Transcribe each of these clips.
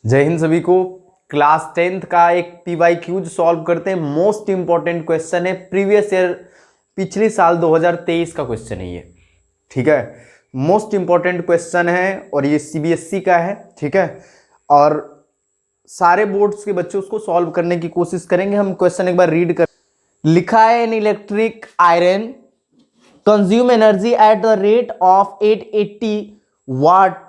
जय हिंद सभी को। क्लास 10th का एक पीवाई क्यूज सॉल्व करते हैं। मोस्ट इंपॉर्टेंट क्वेश्चन है, प्रीवियस ईयर पिछले साल 2023 का क्वेश्चन है ये। ठीक है, मोस्ट इंपॉर्टेंट क्वेश्चन है और ये सीबीएसई का है। ठीक है, और सारे बोर्ड्स के बच्चे उसको सॉल्व करने की कोशिश करेंगे। हम क्वेश्चन एक बार रीड कर। लिखा है, an electric iron consume energy at the rate of 880 watt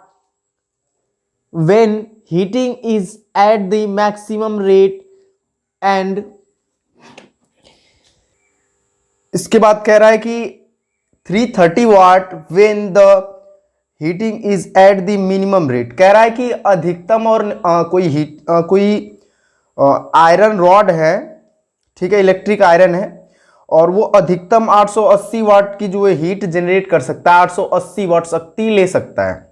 when heating is at the maximum rate and इसके बाद कह रहा है कि 330 वाट when the heating is at the minimum rate। कह रहा है कि अधिकतम और कोई आयरन रॉड है, ठीक है, इलेक्ट्रिक आयरन है और वो अधिकतम 880 वाट की जो है हीट जनरेट कर सकता है, 880 वाट शक्ति ले सकता है।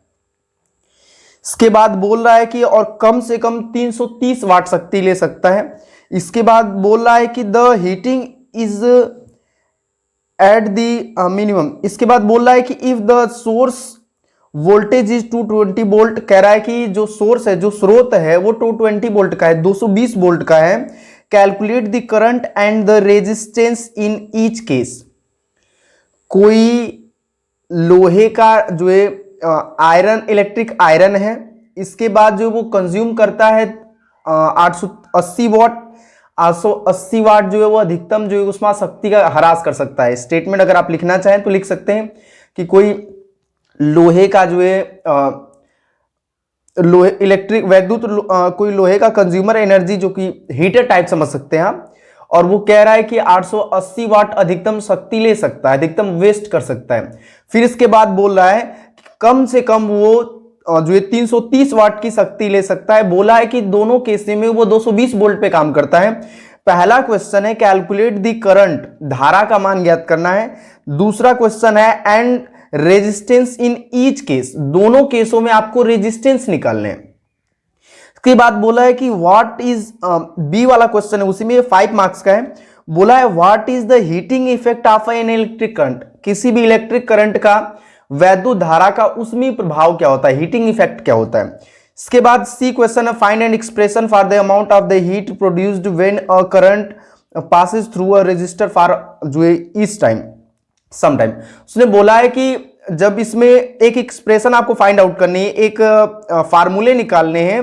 इसके बाद बोल रहा है कि और कम से कम 330 वाट शक्ति ले सकता है। इसके बाद बोल रहा है कि the heating is at the minimum. इसके बाद बोल रहा है कि if the source voltage is 220 volt. कह रहा है कि जो सोर्स है, जो स्रोत है वो 220 वोल्ट का है, 220 वोल्ट का है। Calculate the current and the resistance in each case. कोई लोहे का जो है आयरन, इलेक्ट्रिक आयरन है, इसके बाद जो वो कंज्यूम करता है 880 वाट। 880 वाट जो है वो अधिकतम जो है उसमें शक्ति का ह्रास कर सकता है। स्टेटमेंट अगर आप लिखना चाहें तो लिख सकते हैं कि कोई लोहे का जो है लोहे इलेक्ट्रिक वैद्युत कोई लोहे का कंज्यूमर एनर्जी जो कि हीटर टाइप समझ सकते हैं आप, और वो कह रहा है कि 880 वाट अधिकतम शक्ति ले सकता है, अधिकतम वेस्ट कर सकता है। फिर इसके बाद बोल रहा है कि कम से कम वो जो है 330 वाट की शक्ति ले सकता है। बोला है कि दोनों केस में वो 220 वोल्ट पे काम करता है। पहला क्वेश्चन है कैलकुलेट द करंट, धारा का मान ज्ञात करना है। दूसरा क्वेश्चन है and resistance in each case, दोनों केसों में आपको रेजिस्टेंस निकालने हैं। इसके बाद बोला है कि व्हाट इज बी वाला क्वेश्चन है, उसी में 5 मार्क्स का है। बोला है what is the heating effect of an electric current. किसी भी इलेक्ट्रिक करंट का, वैद्युत धारा का उसमें प्रभाव क्या होता है, हीटिंग इफेक्ट क्या होता है। इसके बाद सी क्वेश्चन है find an expression for the amount of the heat produced when a current passes through a resistor for जो है इस टाइम सम टाइम। उसने बोला है कि जब इसमें एक एक्सप्रेशन आपको फाइंड आउट करनी है, एक फार्मूले निकालने हैं।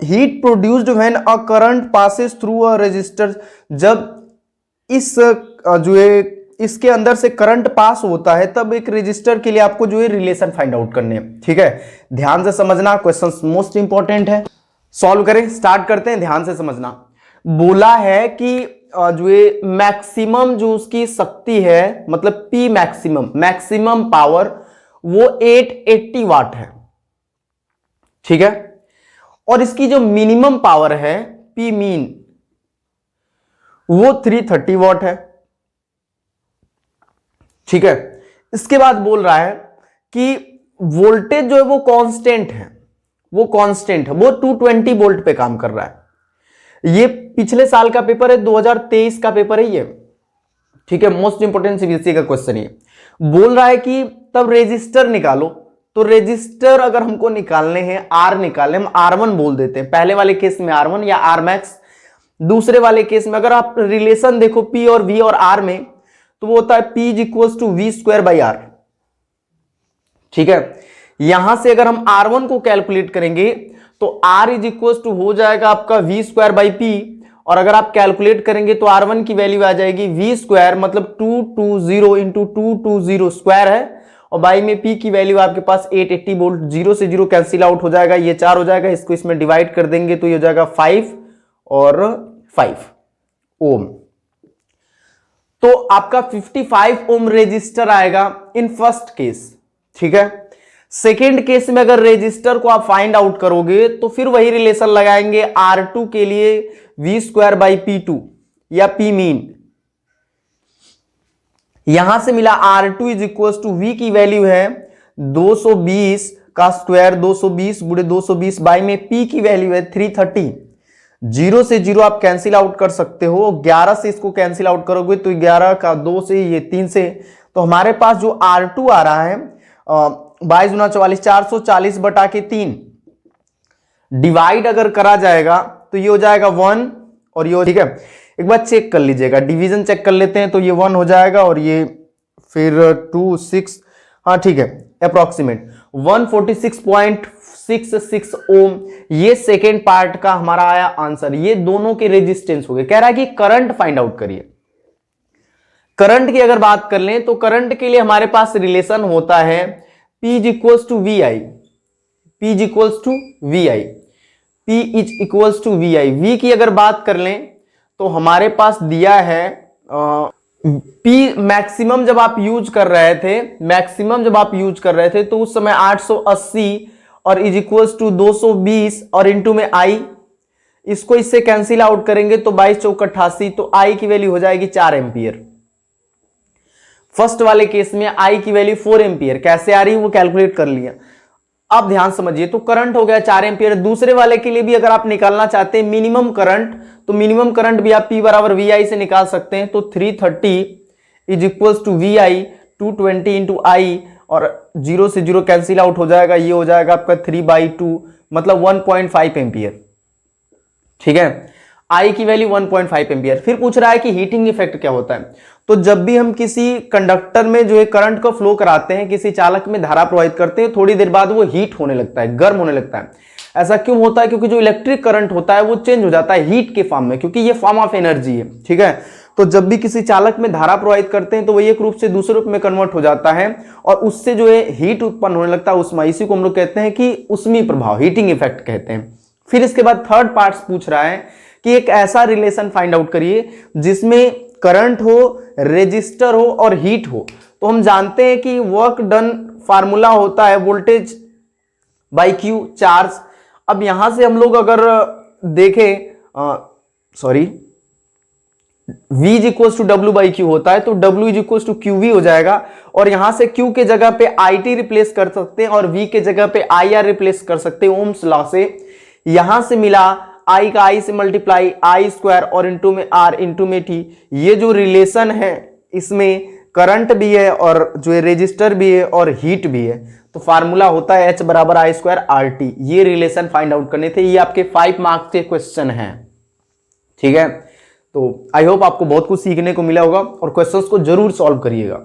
Heat produced when a current passes through a resistor, जब इस जो है इसके अंदर से करंट पास होता है तब एक रजिस्टर के लिए आपको जो है रिलेशन फाइंड आउट करने हैं। ठीक है, ध्यान से समझना, क्वेश्चन मोस्ट इंपॉर्टेंट है। सॉल्व करें, स्टार्ट करते हैं, ध्यान से समझना। बोला है कि जो है मैक्सिमम जो उसकी शक्ति है, मतलब पी मैक्सिमम, मैक्सिमम पावर वो 880 वाट है। ठीक है, और इसकी जो मिनिमम पावर है पी मीन वो 330 वाट है। ठीक है, इसके बाद बोल रहा है कि वोल्टेज जो है वो कांस्टेंट है, वो कांस्टेंट है, वो 220 वोल्ट पे काम कर रहा है। ये पिछले साल का पेपर है, 2023 का पेपर है ये। ठीक है, मोस्ट इंपोर्टेंट सीबीएसई का क्वेश्चन है। बोल रहा है कि तब रेजिस्टर निकालो। तो रेजिस्टर अगर हमको निकालने हैं, आर निकालने, हम R1 बोल देते हैं। पहले वाले केस में R1 या R max, दूसरे वाले केस में अगर आप रिलेशन देखो P और V और R में, तो वो होता है P is equals to V square by R। ठीक है, यहां से अगर हम R1 को कैलकुलेट करेंगे तो R इज इक्वल्स टू हो जाएगा आपका V स्क्वायर बाई P, और अगर आप कैलकुलेट करेंगे तो R1 की वैल्यू आ जाएगी V स्क्वायर, मतलब 220 इंटू 220 स्क्वायर है, और बाई में P की वैल्यू आपके पास 880 वोल्ट। 0 से 0 कैंसिल आउट हो जाएगा, ये 4 हो जाएगा, इसको इसमें डिवाइड कर देंगे तो ये हो जाएगा 5 और 5 ओम। तो आपका 55 ओम रेजिस्टर आएगा इन फर्स्ट केस। ठीक है, सेकेंड केस में अगर रेजिस्टर को आप फाइंड आउट करोगे तो फिर वही रिलेशन लगाएंगे R2 के लिए V स्क्वायर बाई P2 या P मीन। यहां से मिला R2 is equal to V की वैल्यू है 220 का स्क्वायर, 220 गुणे 220 बाई में P की वैल्यू है 330। 0 से 0 आप कैंसिल आउट कर सकते हो, 11 से इसको कैंसिल आउट करोगे तो 11 का 2 से, ये 3 से, तो हमारे पास जो R2 आ रहा है 22 × 44, 440 बटा के 3, डिवाइड अगर करा जाएगा तो ये हो जाएगा 1 और ये, ठीक है। एक बार चेक कर लीजिएगा, डिवीजन चेक कर लेते हैं, तो ये 1 हो जाएगा और ये फिर 2 6, हाँ ठीक है, अप्रोक्सीमेट 146.66 ओम। ये सेकेंड पार्ट का हमारा आया आंसर। ये दोनों के रेजिस्टेंस हो गए। कह रहा है कि करंट फाइंड आउट करिए। करंट की अगर बात कर लें तो करंट के लिए हमारे पास रिलेशन होता है P is equals to V I, P is equals to V I, P is equals to V I. V की अगर बात कर लें तो हमारे पास दिया है P मैक्सिमम जब आप यूज कर रहे थे, मैक्सिमम जब आप यूज कर रहे थे तो उस समय 880 और इज इक्वल्स टू 220 और इंटू में I, इसको इससे कैंसिल आउट करेंगे तो 22 चौक 88, तो I की वैल्यू हो जाएगी 4 एम्पियर। फर्स्ट वाले केस में I की वैल्यू 4 एम्पियर कैसे आ रही है वो कैलकुलेट कर लिया। अब ध्यान समझिए, तो करंट हो गया 4 एम्पियर। दूसरे वाले के लिए भी अगर आप निकालना चाहते हैं मिनिमम करंट, तो मिनिमम करंट भी आप P बराबर VI से निकाल सकते हैं। तो 330 is equals to VI 220 into I, और 0 से 0 कैंसिल आउट हो जाएगा, ये हो जाएगा आपका 3/2 मतलब 1.5 एम्पियर, ठीक है। I की वैल्यू 1.5 एम्पियर। फिर पूछ रहा है कि हीटिंग इफेक्ट क्या होता है। तो जब भी हम किसी कंडक्टर में जो है करंट का फ्लो कराते हैं, किसी चालक में धारा प्रवाहित करते हैं, थोड़ी देर बाद वो हीट होने लगता है, गर्म होने लगता है। ऐसा क्यों होता है? क्योंकि जो इलेक्ट्रिक करंट होता है वो चेंज हो जाता है हीट के फॉर्म में, क्योंकि ये फॉर्म ऑफ एनर्जी है, ठीक है। तो जब भी किसी चालक में धारा प्रवाहित करते हैं तो वो एक रूप से दूसरे रूप में कन्वर्ट हो जाता है और उससे जो है हीट उत्पन्न होने लगता है उसमें। इसी को हम लोग कहते हैं कि उष्मीय प्रभाव, हीटिंग इफेक्ट कहते हैं। फिर इसके बाद थर्ड पार्ट पूछ रहा है कि एक ऐसा रिलेशन फाइंड आउट करिए जिसमें करंट हो, रेजिस्टर हो और हीट हो। तो हम जानते हैं कि वर्क डन फार्मूला होता है वोल्टेज बाई क्यू, चार्ज। अब यहां से हम लोग अगर देखें, V is equals to W by Q होता है, तो W is equals to Q V हो जाएगा। और यहां से Q के जगह पे IT रिप्लेस कर सकते हैं और V के जगह पे IR रिप्लेस कर सकते हैं ओम्स लॉ से। यहां से मिला I का I से मल्टीप्लाई I स्क्वायर और इंटू में R इंटू में T। ये जो रिलेशन है इसमें करंट भी है और जो है रेजिस्टर भी है और हीट भी है। तो फार्मूला होता है H बराबर I स्क्वायर RT। ये रिलेशन फाइंड आउट करने थे। ये आपके 5 मार्क्स के क्वेश्चन हैं, ठीक है। तो आई होप आपको बहुत कुछ सीखने को मिला होगा और क्वेश्चंस को जरूर सॉल्व करिएगा।